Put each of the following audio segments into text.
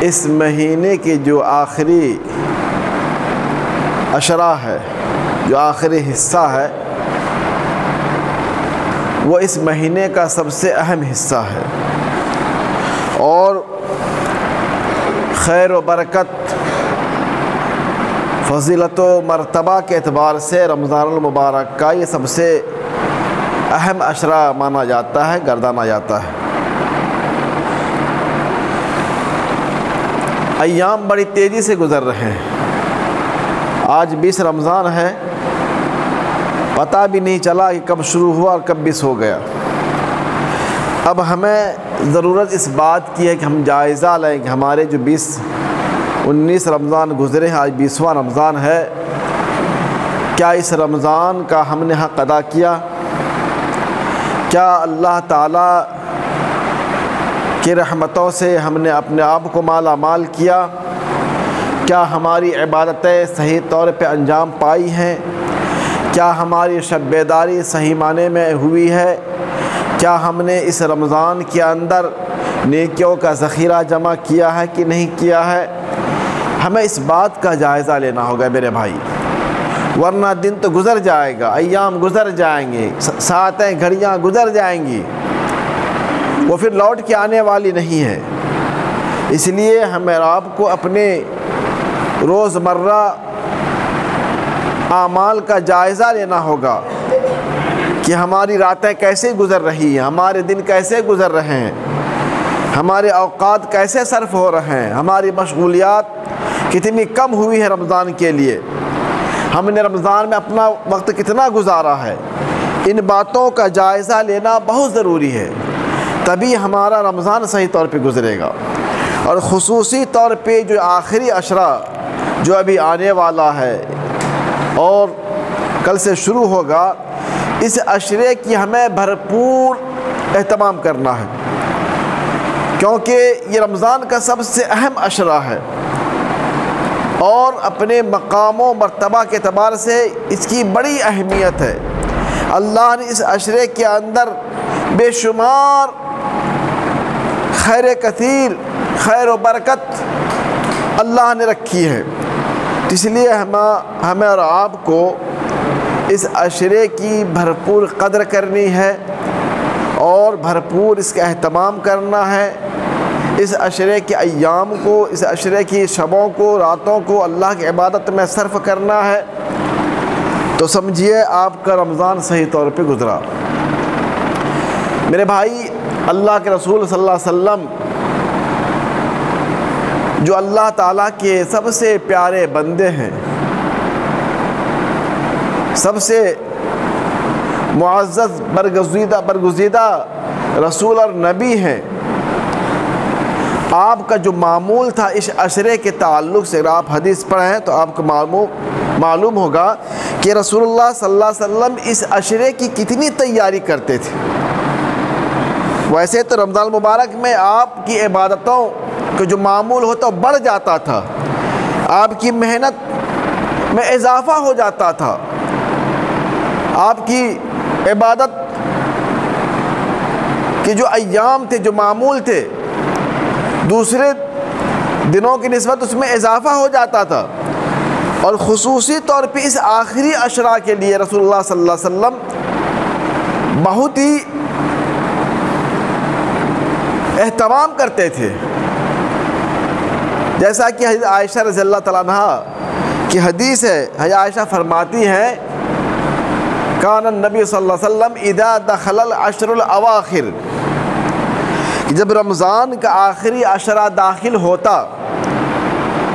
اس مہینے کی جو آخری عشرہ ہے، جو آخری حصہ ہے، وہ اس مہینے کا سب سے اہم حصہ ہے، اور خیر و برکت، فضیلت و مرتبہ کے اعتبار سے رمضان المبارک کا یہ سب سے اہم عشرہ مانا جاتا ہے، گردانا جاتا ہے۔ ایام بڑی تیزی سے گزر رہے ہیں۔ آج 20 رمضان ہے، پتہ بھی نہیں چلا کہ کب شروع ہوا اور کب 20 ہو گیا۔ اب ہمیں ضرورت اس بات کی ہے کہ ہم جائزہ لیں کہ ہمارے جو 19 رمضان گزرے ہیں، آج 20واں رمضان ہے، کیا اس رمضان کا ہم نے حق ادا کیا؟ کیا اللہ تعالیٰ کی رحمتوں سے ہم نے اپنے آپ کو مالا مال کیا؟ کیا ہماری عبادتیں صحیح طور پہ انجام پائی ہیں؟ کیا ہماری شب بیداری صحیح معنی میں ہوئی ہے؟ کیا ہم نے اس رمضان کے اندر نیکیوں کا ذخیرہ جمع کیا ہے کہ نہیں کیا ہے؟ ہمیں اس بات کا جائزہ لینا ہوگا میرے بھائی، ورنہ دن تو گزر جائے گا، ایام گزر جائیں گے، ساعتیں گھڑیاں گزر جائیں گی، وہ پھر لوٹ کے آنے والی نہیں ہے۔ اس لیے ہمیں آپ کو اپنے روزمرہ اعمال کا جائزہ لینا ہوگا کہ ہماری راتیں کیسے گزر رہی ہیں، ہمارے دن کیسے گزر رہے ہیں، ہمارے اوقات کیسے صرف ہو رہے ہیں، ہماری مشغولیات کتنی کم ہوئی ہے رمضان کے لیے، ہم نے رمضان میں اپنا وقت کتنا گزارا ہے۔ ان باتوں کا جائزہ لینا بہت ضروری ہے، تبھی ہمارا رمضان صحیح طور پہ گزرے گا۔ اور خصوصی طور پہ جو آخری عشرہ جو ابھی آنے والا ہے اور کل سے شروع ہوگا، اس عشرے کی ہمیں بھرپور اہتمام کرنا ہے، کیونکہ یہ رمضان کا سب سے اہم عشرہ ہے، اور اپنے مقام و مرتبہ کے اعتبار سے اس کی بڑی اہمیت ہے۔ اللہ نے اس عشرے کے اندر بے شمار خیر کثیر، خیر و برکت اللہ نے رکھی ہے، اس لیے ہمیں اور آپ کو اس عشرے کی بھرپور قدر کرنی ہے اور بھرپور اس کا اہتمام کرنا ہے۔ اس عشرے کے ایام کو، اس عشرے کی شبوں کو، راتوں کو اللہ کی عبادت میں صرف کرنا ہے، تو سمجھیے آپ کا رمضان صحیح طور پہ گزرا۔ میرے بھائی، اللہ کے رسول صلی اللہ علیہ وسلم جو اللہ تعالیٰ کے سب سے پیارے بندے ہیں، سب سے معزز برگزیدہ رسول اور نبی ہیں، آپ کا جو معمول تھا اس عشرے کے تعلق سے، اگر آپ حدیث پڑھیں تو آپ کو معلوم ہوگا کہ رسول اللہ صلی اللہ علیہ وسلم اس عشرے کی کتنی تیاری کرتے تھے۔ ویسے تو رمضان المبارک میں آپ کی عبادتوں کا جو معمول ہوتا وہ بڑھ جاتا تھا، آپ کی محنت میں اضافہ ہو جاتا تھا، آپ کی عبادت کے جو ایام تھے، جو معمول تھے، دوسرے دنوں کی نسبت اس میں اضافہ ہو جاتا تھا۔ اور خصوصی طور پہ اس آخری عشرہ کے لیے رسول اللہ صلی اللہ علیہ وسلم بہت ہی اہتمام کرتے تھے، جیسا کہ حضرت عائشہ رضی اللہ تعالیٰ عنہ کی حدیث ہے۔ حضرت عائشہ فرماتی ہیں، کان النبی صلی اللہ علیہ وسلم اذا دخل العشر الاواخر، کہ جب رمضان کا آخری عشرہ داخل ہوتا،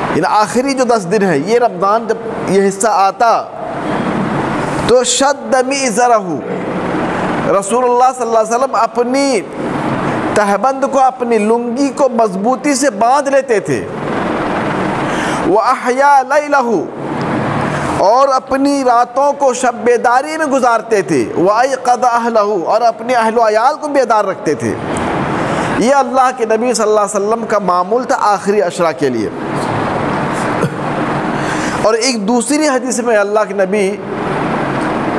یعنی آخری جو 10 دن ہے، یہ رمضان جب یہ حصہ آتا تو شد میزرہ، رسول اللہ صلی اللہ علیہ وسلم اپنی تہبند کو، اپنی لنگی کو مضبوطی سے باندھ لیتے تھے، وَأَحْيَا لَيْلَهُ، اور اپنی راتوں کو شب بیداری میں گزارتے تھے، وَأَيْقَظَ أَهْلَهُ، اور اپنے اہل و عیال کو بیدار رکھتے تھے۔ یہ اللہ کے نبی صلی اللہ علیہ وسلم کا معمول تھا آخری عشرہ کے لیے۔ اور ایک دوسری حدیث میں اللہ کے نبی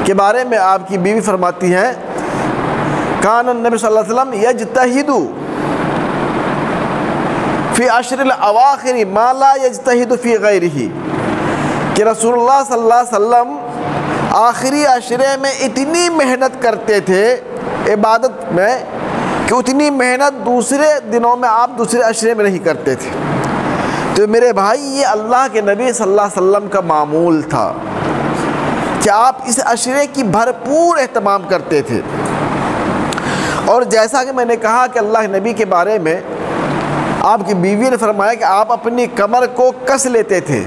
کے بارے میں آپ کی بیوی فرماتی ہیں، کان النبی صلی اللہ علیہ وسلم یجتہد فی عشر الاواخر ما لا یجتہد فی غیرہ، کہ رسول اللہ صلی اللہ علیہ وسلم آخری عشرے میں اتنی محنت کرتے تھے عبادت میں کہ اتنی محنت دوسرے دنوں میں آپ دوسرے عشرے میں نہیں کرتے تھے۔ تو میرے بھائی یہ اللہ کے نبی صلی اللہ علیہ وسلم کا معمول تھا کہ آپ اس عشرے کی بھرپور اہتمام کرتے تھے۔ اور جیسا کہ میں نے کہا کہ اللہ کے نبی کے بارے میں آپ کی بیوی نے فرمایا کہ آپ اپنی کمر کو کس لیتے تھے،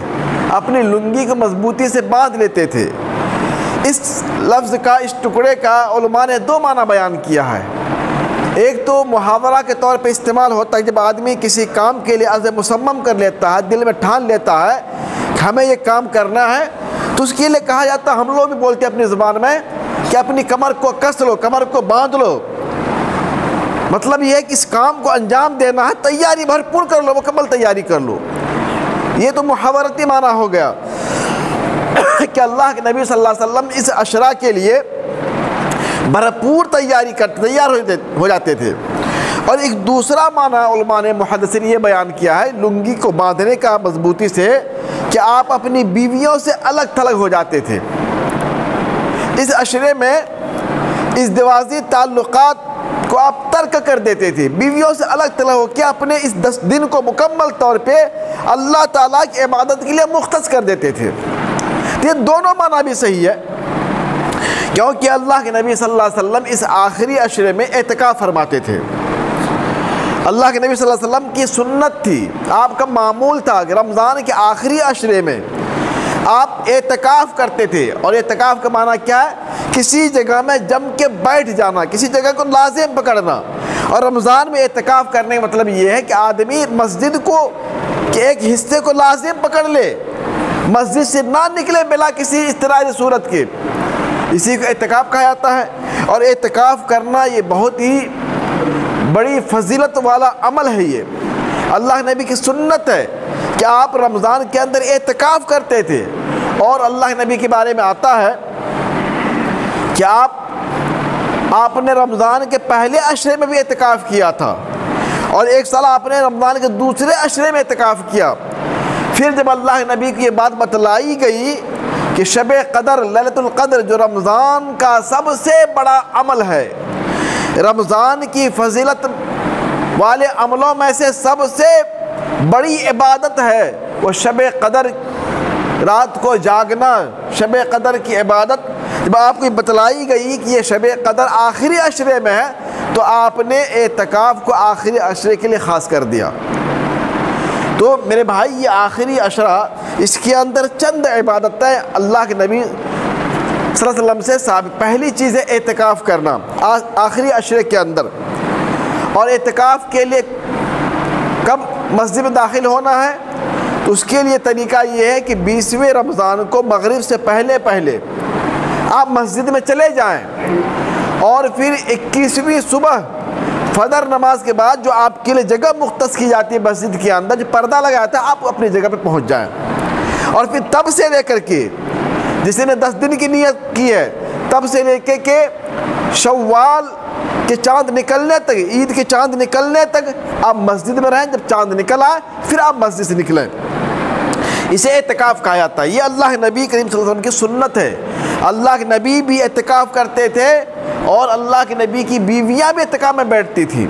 اپنی لنگی کو مضبوطی سے باندھ لیتے تھے۔ اس لفظ کا، اس ٹکڑے کا علماء نے دو معنی بیان کیا ہے۔ ایک تو محاورہ کے طور پہ استعمال ہوتا ہے جب آدمی کسی کام کے لیے عزم مصمم کر لیتا ہے، دل میں ٹھان لیتا ہے کہ ہمیں یہ کام کرنا ہے، تو اس کے لیے کہا جاتا ہے، ہم لوگ بھی بولتے ہیں اپنی زبان میں کہ اپنی کمر کو کس لو، کمر کو باندھ لو۔ مطلب یہ ہے کہ اس کام کو انجام دینا ہے، تیاری بھرپور کر لو، مکمل تیاری کر لو۔ یہ تو محاورتی معنی ہو گیا کہ اللہ کے نبی صلی اللہ علیہ وسلم اس عشرہ کے لیے بھرپور تیار ہو جاتے تھے۔ اور ایک دوسرا معنی علماء نے محدثین یہ بیان کیا ہے لنگی کو باندھنے کا مضبوطی سے، کہ آپ اپنی بیویوں سے الگ تھلگ ہو جاتے تھے۔ اس عشرے میں ازدواجی تعلقات کو آپ ترک کر دیتے تھے، بیویوں سے الگ تھلگ ہو کے اپنے اس 10 دن کو مکمل طور پہ اللہ تعالیٰ کی عبادت کے لیے مختص کر دیتے تھے۔ یہ دونوں معنی بھی صحیح ہے، کیونکہ اللہ کے نبی صلی اللہ علیہ وسلم اس آخری عشرے میں اعتکاف فرماتے تھے۔ اللہ کے نبی صلی اللہ علیہ وسلم کی سنت تھی، آپ کا معمول تھا کہ رمضان کے آخری عشرے میں آپ اعتکاف کرتے تھے۔ اور اعتکاف کا معنی کیا ہے؟ کسی جگہ میں جم کے بیٹھ جانا، کسی جگہ کو لازم پکڑنا۔ اور رمضان میں اعتکاف کرنے کا مطلب یہ ہے کہ آدمی مسجد کو کہ ایک حصے کو لازم پکڑ لے، مسجد سے نہ نکلے بلا کسی اضطراری صورت کے، اسی کو اعتکاف کہا جاتا ہے۔ اور اعتکاف کرنا یہ بہت ہی بڑی فضیلت والا عمل ہے۔ یہ اللہ نبی کی سنت ہے کہ آپ رمضان کے اندر اعتکاف کرتے تھے۔ اور اللہ نبی کے بارے میں آتا ہے کہ آپ نے رمضان کے پہلے عشرے میں بھی اعتکاف کیا تھا، اور ایک سال آپ نے رمضان کے دوسرے عشرے میں اعتکاف کیا۔ پھر جب اللہ نبی کی یہ بات بتلائی گئی کہ شب قدر، لیلۃ القدر، جو رمضان کا سب سے بڑا عمل ہے، رمضان کی فضیلت والے عملوں میں سے سب سے بڑی عبادت ہے وہ شب قدر، رات کو جاگنا، شب قدر کی عبادت۔ جب آپ کو بتلائی گئی کہ یہ شب قدر آخری عشرے میں ہے، تو آپ نے اعتکاف کو آخری عشرے کے لیے خاص کر دیا۔ تو میرے بھائی یہ آخری عشرہ، اس کے اندر چند عبادتیں اللہ کے نبی صلی اللہ علیہ وسلم سے ثابت۔ پہلی چیز ہے اعتکاف کرنا آخری عشرے کے اندر۔ اور اعتکاف کے لیے کب مسجد میں داخل ہونا ہے؟ تو اس کے لیے طریقہ یہ ہے کہ 20ویں رمضان کو مغرب سے پہلے آپ مسجد میں چلے جائیں، اور پھر 21ویں صبح فجر نماز کے بعد جو آپ کے لیے جگہ مختص کی جاتی ہے مسجد کے اندر، جو پردہ لگا جاتا ہے، آپ اپنی جگہ پہ پہنچ جائیں۔ اور پھر تب سے لے کر کے، جس نے 10 دن کی نیت کی ہے، تب سے لے کے کہ شوال کے چاند نکلنے تک، عید کے چاند نکلنے تک آپ مسجد میں رہیں۔ جب چاند نکل آئے پھر آپ مسجد سے نکلیں، اسے اعتکاف کہا جاتا ہے۔ یہ اللہ نبی کریم صلی اللہ علیہ وسلم کی سنت ہے۔ اللہ کے نبی بھی اعتکاف کرتے تھے، اور اللہ کے نبی کی بیویاں بھی اعتکاف میں بیٹھتی تھیں۔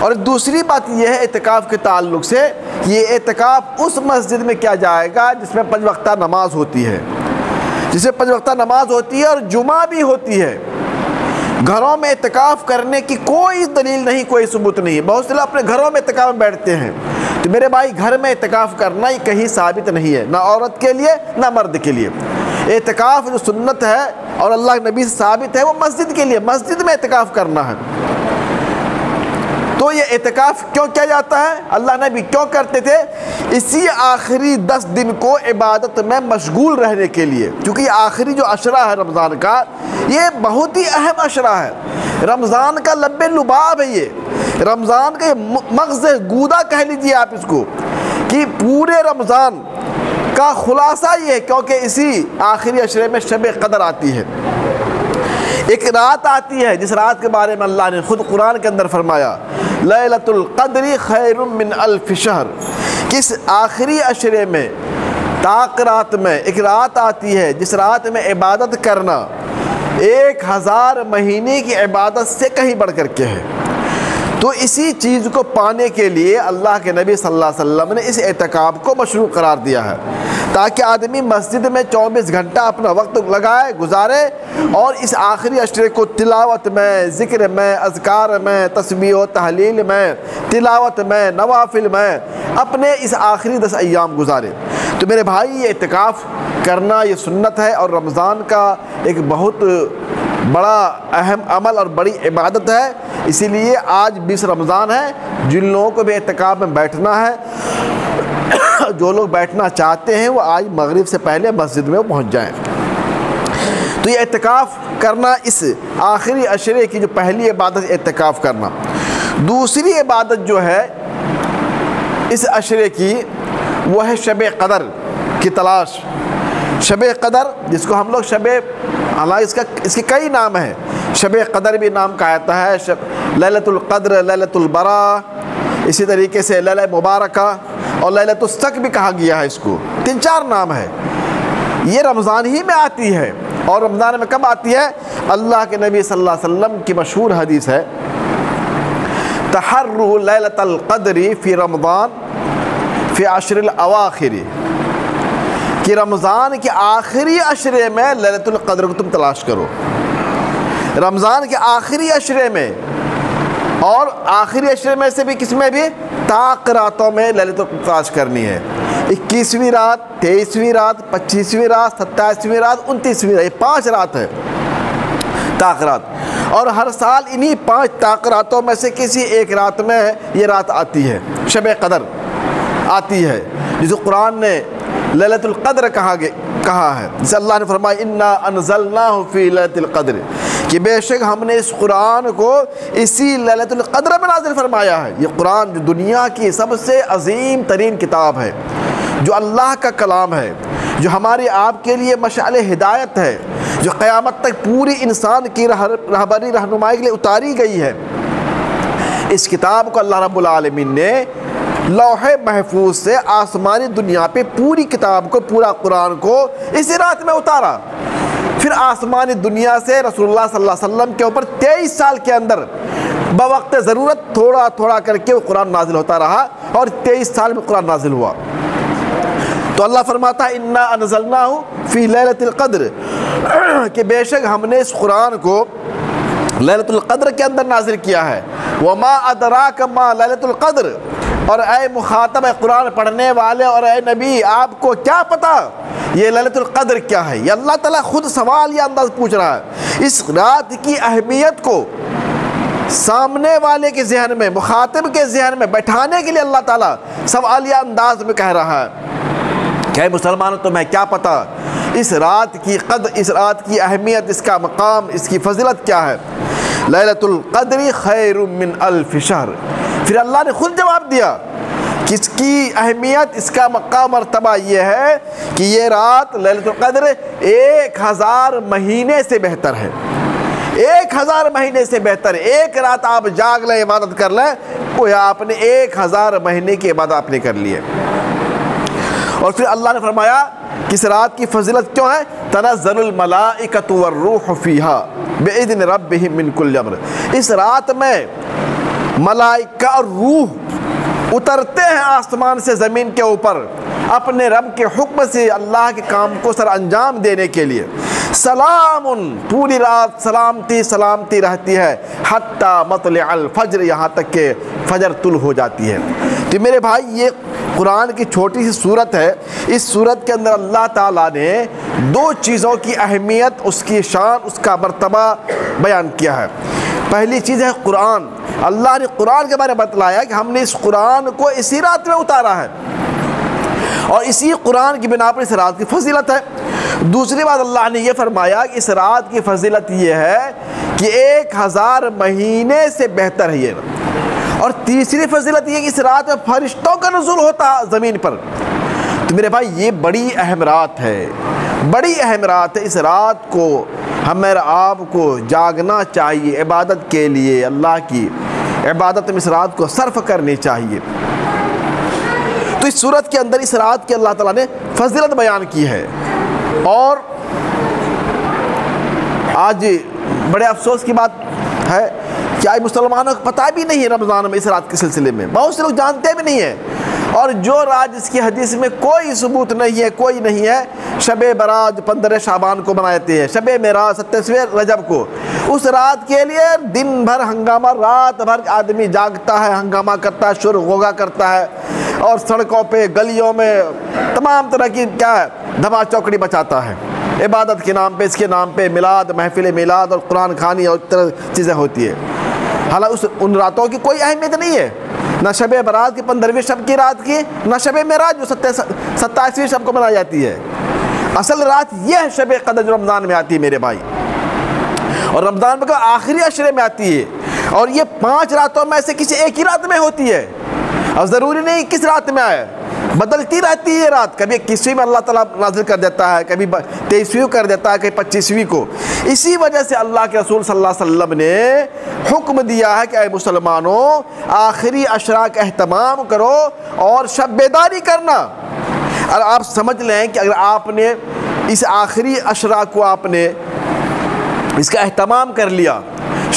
اور دوسری بات یہ ہے اعتکاف کے تعلق سے، یہ اعتکاف اس مسجد میں کیا جائے گا جس میں 5 وقتہ نماز ہوتی ہے، جس میں 5 وقتہ نماز ہوتی ہے اور جمعہ بھی ہوتی ہے۔ گھروں میں اعتکاف کرنے کی کوئی دلیل نہیں، کوئی ثبوت نہیں۔ بہت سے لوگ اپنے گھروں میں اعتکاف میں بیٹھتے ہیں، تو میرے بھائی گھر میں اعتکاف کرنا یہ کہیں ثابت نہیں ہے، نہ عورت کے لیے نہ مرد کے لیے۔ اعتکاف جو سنت ہے اور اللہ کے نبی سے ثابت ہے، وہ مسجد کے لیے، مسجد میں اعتکاف کرنا ہے۔ تو یہ اعتکاف کیوں کیا جاتا ہے؟ اللہ نبی کیوں کرتے تھے؟ اسی آخری 10 دن کو عبادت میں مشغول رہنے کے لیے، کیونکہ یہ آخری جو عشرہ ہے رمضان کا، یہ بہت ہی اہم عشرہ ہے۔ رمضان کا لب لباب ہے، یہ رمضان کا مغز گودا کہہ لیجیے آپ اس کو، کہ پورے رمضان کا خلاصہ یہ ہے، کیونکہ اسی آخری عشرے میں شب قدر آتی ہے۔ ایک رات آتی ہے جس رات کے بارے میں اللہ نے خود قرآن کے اندر فرمایا لیلۃ القدر خیر من الف شہر، کس آخری عشرے میں طاق رات میں ایک رات آتی ہے جس رات میں عبادت کرنا 1000 مہینے کی عبادت سے کہیں بڑھ کر کے ہے۔ تو اسی چیز کو پانے کے لیے اللہ کے نبی صلی اللہ علیہ وسلم نے اس اعتکاف کو مشروع قرار دیا ہے، تاکہ آدمی مسجد میں 24 گھنٹہ اپنا وقت لگائے گزارے اور اس آخری عشرے کو تلاوت میں، ذکر میں، اذکار میں، تسبیح و تحلیل میں، تلاوت میں، نوافل میں اپنے اس آخری 10 ایام گزارے۔ تو میرے بھائی یہ اعتکاف کرنا یہ سنت ہے اور رمضان کا ایک بہت بڑا اہم عمل اور بڑی عبادت ہے۔ اسی لیے آج 20 رمضان ہے، جن لوگوں کو بھی اعتکاف میں بیٹھنا ہے، جو لوگ بیٹھنا چاہتے ہیں وہ آج مغرب سے پہلے مسجد میں پہنچ جائیں۔ تو یہ اعتکاف کرنا اس آخری عشرے کی جو پہلی عبادت اعتکاف کرنا۔ دوسری عبادت جو ہے اس عشرے کی وہ ہے شب قدر کی تلاش۔ شب قدر جس کو ہم لوگ حالانکہ اس کے کئی نام ہیں، شب قدر بھی نام کہا جاتا ہے، لیلۃ القدر، لیلۃ البراء، اسی طریقے سے لیلہ مبارکہ اور لیلۃ الصق بھی کہا گیا ہے۔ اس کو 3-4 نام ہے۔ یہ رمضان ہی میں آتی ہے، اور رمضان میں کب آتی ہے؟ اللہ کے نبی صلی اللہ علیہ وسلم کی مشہور حدیث ہے تحروا لیلۃ القدر فی رمضان فی عشر الاواخر، کہ رمضان کے آخری عشرے میں لیلۃ القدر کو تم تلاش کرو۔ رمضان کے آخری عشرے میں، اور آخری عشرے میں سے بھی کس میں بھی؟ طاق راتوں میں لیلۃ القدر تلاش کرنی ہے۔ 21ویں رات، 23ویں رات، 25ویں رات، 27ویں رات، 29ویں رات، یہ 5 رات ہے طاق رات، اور ہر سال انہی 5 طاق راتوں میں سے کسی ایک رات میں یہ رات آتی ہے، شب قدر آتی ہے، جسے قرآن نے لیلۃ القدر کہا ہے، جسے اللہ نے فرمایا انا انزلناہ فی لیلۃ القدر، کہ بے شک ہم نے اس قرآن کو اسی لیلۃ القدر میں نازل فرمایا ہے۔ یہ قرآن جو دنیا کی سب سے عظیم ترین کتاب ہے، جو اللہ کا کلام ہے، جو ہماری آپ کے لیے مشعل ہدایت ہے، جو قیامت تک پوری انسان کی رہبری رہنمائی کے لیے اتاری گئی ہے، اس کتاب کو اللہ رب العالمین نے لوح محفوظ سے آسمانی دنیا پہ پوری کتاب کو، پورا قرآن کو اسی رات میں اتارا۔ پھر آسمانی دنیا سے رسول اللہ صلی اللہ علیہ وسلم کے اوپر 23 سال کے اندر بوقت ضرورت تھوڑا تھوڑا کر کے وہ قرآن نازل ہوتا رہا، اور 23 سال میں قرآن نازل ہوا۔ تو اللہ فرماتا ہے انا انزلناہ فی لیلۃ القدر، کہ بے شک ہم نے اس قرآن کو لیلۃ القدر کے اندر نازل کیا ہے۔ وما ادراک ما لیلۃ القدر، اور اے مخاطب قرآن پڑھنے والے اور اے نبی، آپ کو کیا پتا یہ لیلۃ القدر کیا ہے؟ یہ اللہ تعالیٰ خود سوال یا انداز پوچھ رہا ہے۔ اس رات کی اہمیت کو سامنے والے کے ذہن میں، مخاطب کے ذہن میں بیٹھانے کے لیے اللہ تعالیٰ سوالیہ انداز میں کہہ رہا ہے کہ اے مسلمانوں تمہیں کیا پتا اس رات کی قدر، اس رات کی اہمیت، اس کا مقام، اس کی فضیلت کیا ہے؟ لیلۃ القدر خیر من الف شہر۔ پھر اللہ نے خود جواب دیا کہ اس کی اہمیت، اس کا مقام، مرتبہ یہ ہے کہ یہ رات لیلۃ القدر 1000 مہینے سے بہتر ہے۔ 1000 مہینے سے بہتر ہے۔ ایک رات آپ جاگ لیں، عبادت کر لیں، گویا آپ نے 1000 مہینے کی عبادت آپ نے کر لی ہے۔ اور پھر اللہ نے فرمایا کہ اس رات کی فضیلت کیوں ہے؟ تنزل الملائکۃ والروح فیہا بإذن ربہم من کل امر۔ اس رات میں ملائکہ اور روح اترتے ہیں آسمان سے زمین کے اوپر اپنے رب کے حکم سے اللہ کے کام کو سر انجام دینے کے لیے۔ سلام، پوری رات سلامتی سلامتی رہتی ہے، حتی مطلع الفجر، یہاں تک کہ فجر طلوع ہو جاتی ہے۔ تو میرے بھائی یہ قرآن کی چھوٹی سی سورت ہے، اس سورت کے اندر اللہ تعالیٰ نے 2 چیزوں کی اہمیت، اس کی شان، اس کا مرتبہ بیان کیا ہے۔ پہلی چیز ہے قرآن۔ اللہ نے قرآن کے بارے میں بتلایا کہ ہم نے اس قرآن کو اسی رات میں اتارا ہے، اور اسی قرآن کی بنا پر اس رات کی فضیلت ہے۔ دوسری بات اللہ نے یہ فرمایا کہ اس رات کی فضیلت یہ ہے کہ 1000 مہینے سے بہتر ہے یہ۔ اور تیسری فضیلت یہ کہ اس رات میں فرشتوں کا نزول ہوتا زمین پر۔ تو میرے بھائی یہ بڑی اہم رات ہے، بڑی اہم رات ہے۔ اس رات کو ہمیں آپ کو جاگنا چاہیے عبادت کے لیے، اللہ کی عبادت میں اس رات کو صرف کرنی چاہیے۔ تو اس صورت کے اندر اس رات کی اللہ تعالیٰ نے فضیلت بیان کی ہے۔ اور آج بڑے افسوس کی بات ہے کہ آج مسلمانوں کو پتہ بھی نہیں ہے رمضان میں اس رات کے سلسلے میں، بہت سے لوگ جانتے بھی نہیں ہیں۔ اور جو رات جس کی حدیث میں کوئی ثبوت نہیں ہے، کوئی نہیں ہے، شب برات 15 شعبان کو مناتے ہیں، شب معراج 27 رجب کو، اس رات کے لیے دن بھر ہنگامہ، رات بھر آدمی جاگتا ہے، ہنگامہ کرتا ہے، شور غوغا کرتا ہے، اور سڑکوں پہ گلیوں میں تمام طرح کی کیا ہے دھما چوکڑی بچاتا ہے، عبادت کے نام پہ، اس کے نام پہ میلاد، محفل میلاد اور قرآن خوانی اور طرح چیزیں ہوتی ہے۔ حالانکہ ان راتوں کی کوئی اہمیت نہیں ہے، نہ شب برات کی 15ویں شب کی رات کی، نہ شب معراج جو 27ویں شب کو منائی جاتی ہے۔ اصل رات یہ ہے شب قدر جو رمضان میں آتی ہے میرے بھائی، اور رمضان میں آخری عشرے میں آتی ہے، اور یہ 5 راتوں میں سے کسی ایک ہی رات میں ہوتی ہے، اور ضروری نہیں کس رات میں آئے، بدلتی رہتی ہے رات، کبھی 21ویں میں اللہ تعالیٰ نازل کر دیتا ہے، کبھی 23ویں کر دیتا ہے، کبھی 25ویں کو۔ اسی وجہ سے اللہ کے رسول صلی اللہ علیہ وسلم نے حکم دیا ہے کہ اے مسلمانوں آخری عشرہ کا اہتمام کرو اور شب بیداری کرنا۔ اور آپ سمجھ لیں کہ اگر آپ نے اس آخری عشرہ کو آپ نے اس کا اہتمام کر لیا،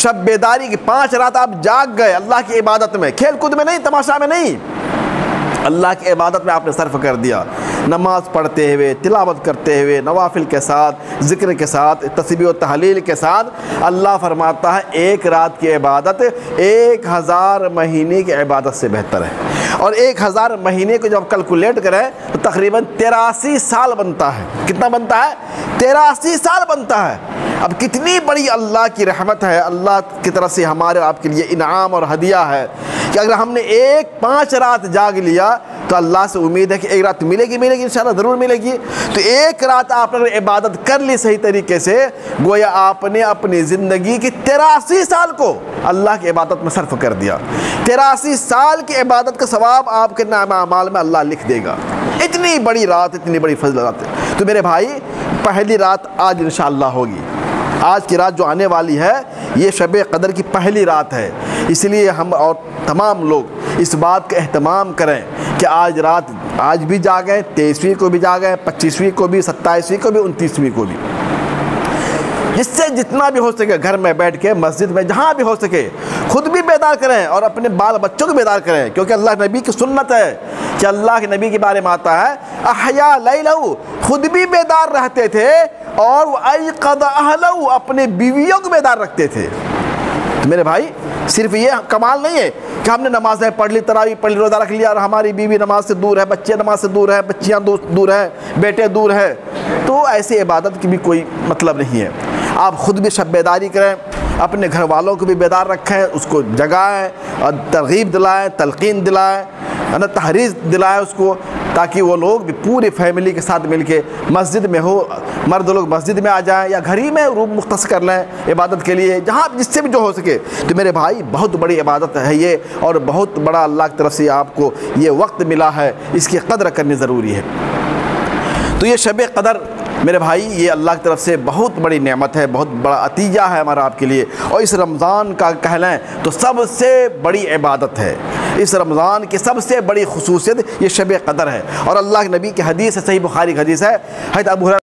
شب بیداری کی 5 رات آپ جاگ گئے اللہ کی عبادت میں، کھیل کود میں نہیں، تماشا میں نہیں، اللہ کی عبادت میں آپ نے صرف کر دیا، نماز پڑھتے ہوئے، تلاوت کرتے ہوئے، نوافل کے ساتھ، ذکر کے ساتھ، تسبیح و تحلیل کے ساتھ، اللہ فرماتا ہے ایک رات کی عبادت 1000 مہینے کی عبادت سے بہتر ہے۔ اور 1000 مہینے کو جب کیلکولیٹ کریں تو تقریباً 83 سال بنتا ہے۔ کتنا بنتا ہے؟ 83 سال بنتا ہے۔ اب کتنی بڑی اللہ کی رحمت ہے، اللہ کی طرف سے ہمارے آپ کے لیے انعام اور ہدیہ ہے کہ اگر ہم نے 5 رات جاگ لیا تو اللہ سے امید ہے کہ ایک رات ملے گی انشاءاللہ ضرور ملے گی۔ تو ایک رات آپ نے عبادت کر لی صحیح طریقے سے، گویا آپ نے اپنی زندگی کی 83 سال کو اللہ کی عبادت میں صرف کر دیا۔ 83 سال کی عبادت کا ثواب آپ کے نامہ اعمال میں اللہ لکھ دے گا۔ اتنی بڑی رات، اتنی بڑی فضل رات ہے۔ تو میرے بھائی پہلی رات آج انشاءاللہ ہوگی، آج کی رات جو آنے والی ہے یہ شب قدر کی پہلی رات ہے، اس لیے ہم اور تمام لوگ اس بات کا اہتمام کریں کہ آج رات آج بھی جاگیں، 23ویں کو بھی جاگیں، 25ویں کو بھی، 27ویں کو بھی، 29ویں کو بھی، جس سے جتنا بھی ہو سکے گھر میں بیٹھ کے، مسجد میں، جہاں بھی ہو سکے خود بھی بیدار کریں اور اپنے بال بچوں کو بیدار کریں، کیونکہ اللہ نبی کی سنت ہے کہ اللہ کے نبی کے بارے میں آتا ہے احیا لیلہ، خود بھی بیدار رہتے تھے اور وایقظ اہلہ، اپنے بیویوں کو بیدار رکھتے تھے۔ تو میرے بھائی صرف یہ کمال نہیں ہے کہ ہم نے نمازیں پڑھ لی، تراویح پڑھ لی، روزہ رکھ لیا اور ہماری بیوی نماز سے دور ہے، بچے نماز سے دور ہے، بچیاں دور ہیں، بیٹے دور ہیں، تو ایسی عبادت کی بھی کوئی مطلب نہیں ہے۔ آپ خود بھی شب بیداری کریں، اپنے گھر والوں کو بھی بیدار رکھیں، اس کو جگائیں اور ترغیب دلائیں، تلقین دلائیں، تحریر دلائیں اس کو، تاکہ وہ لوگ بھی پوری فیملی کے ساتھ مل کے مسجد میں ہو، مرد لوگ مسجد میں آ جائیں یا گھر ہی میں روم مختص کر لیں عبادت کے لیے، جہاں جس سے بھی جو ہو سکے۔ تو میرے بھائی بہت بڑی عبادت ہے یہ، اور بہت بڑا اللہ کی طرف سے آپ کو یہ وقت ملا ہے، اس کی قدر کرنی ضروری ہے۔ تو یہ شب قدر میرے بھائی یہ اللہ کی طرف سے بہت بڑی نعمت ہے، بہت بڑا عطیہ ہے ہمارا آپ کے لیے، اور اس رمضان کا کہہ لیں تو سب سے بڑی عبادت ہے، اس رمضان کی سب سے بڑی خصوصیت یہ شب قدر ہے۔ اور اللہ کے نبی کی حدیث ہے، صحیح بخاری کی حدیث ہے، حضرت ابو ہریرہ